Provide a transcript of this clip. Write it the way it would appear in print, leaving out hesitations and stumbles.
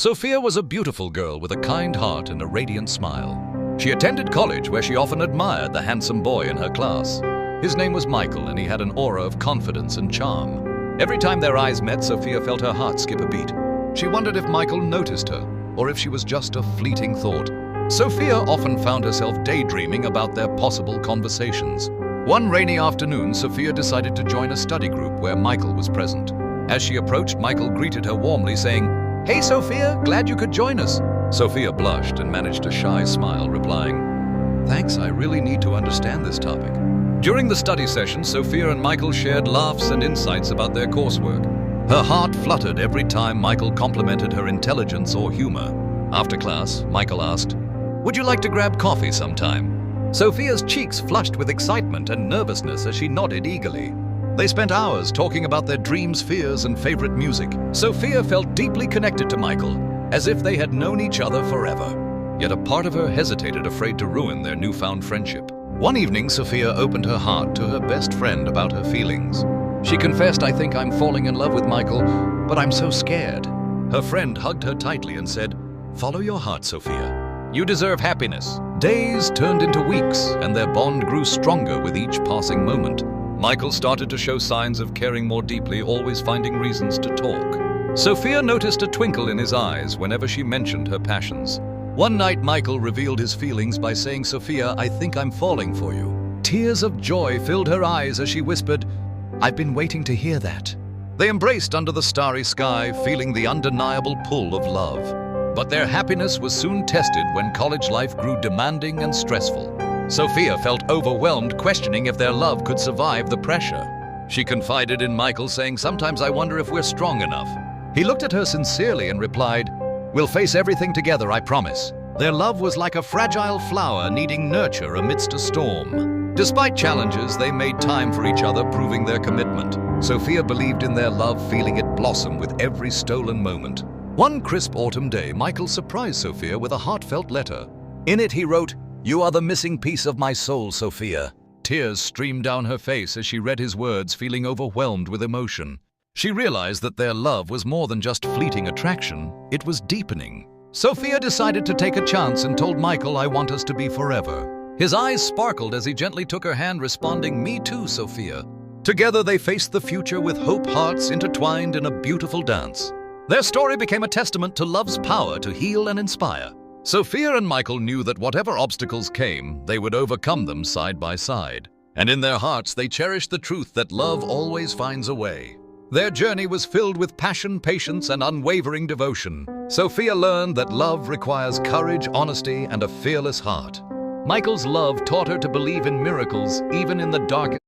Sophia was a beautiful girl with a kind heart and a radiant smile. She attended college where she often admired the handsome boy in her class. His name was Michael, and he had an aura of confidence and charm. Every time their eyes met, Sophia felt her heart skip a beat. She wondered if Michael noticed her, or if she was just a fleeting thought. Sophia often found herself daydreaming about their possible conversations. One rainy afternoon, Sophia decided to join a study group where Michael was present. As she approached, Michael greeted her warmly, saying, "Hey Sophia, glad you could join us." Sophia blushed and managed a shy smile, replying, "Thanks, I really need to understand this topic." During the study session, Sophia and Michael shared laughs and insights about their coursework. Her heart fluttered every time Michael complimented her intelligence or humor. After class, Michael asked, "Would you like to grab coffee sometime?" Sophia's cheeks flushed with excitement and nervousness as she nodded eagerly. They spent hours talking about their dreams, fears, and favorite music. Sophia felt deeply connected to Michael, as if they had known each other forever. Yet a part of her hesitated, afraid to ruin their newfound friendship. One evening, Sophia opened her heart to her best friend about her feelings. She confessed, "I think I'm falling in love with Michael, but I'm so scared." Her friend hugged her tightly and said, "Follow your heart, Sophia. You deserve happiness." Days turned into weeks, and their bond grew stronger with each passing moment. Michael started to show signs of caring more deeply, always finding reasons to talk. Sophia noticed a twinkle in his eyes whenever she mentioned her passions. One night, Michael revealed his feelings by saying, "Sophia, I think I'm falling for you." Tears of joy filled her eyes as she whispered, "I've been waiting to hear that." They embraced under the starry sky, feeling the undeniable pull of love. But their happiness was soon tested when college life grew demanding and stressful. Sophia felt overwhelmed, questioning if their love could survive the pressure. She confided in Michael, saying, "Sometimes I wonder if we're strong enough." He looked at her sincerely and replied, "We'll face everything together, I promise." Their love was like a fragile flower needing nurture amidst a storm. Despite challenges, they made time for each other, proving their commitment. Sophia believed in their love, feeling it blossom with every stolen moment. One crisp autumn day, Michael surprised Sophia with a heartfelt letter. In it, he wrote, "You are the missing piece of my soul, Sophia." Tears streamed down her face as she read his words, feeling overwhelmed with emotion. She realized that their love was more than just fleeting attraction, it was deepening. Sophia decided to take a chance and told Michael, "I want us to be forever." His eyes sparkled as he gently took her hand, responding, "Me too, Sophia." Together they faced the future with hope hearts intertwined in a beautiful dance. Their story became a testament to love's power to heal and inspire. Sophia and Michael knew that whatever obstacles came, they would overcome them side by side. And in their hearts, they cherished the truth that love always finds a way. Their journey was filled with passion, patience, and unwavering devotion. Sophia learned that love requires courage, honesty, and a fearless heart. Michael's love taught her to believe in miracles, even in the darkest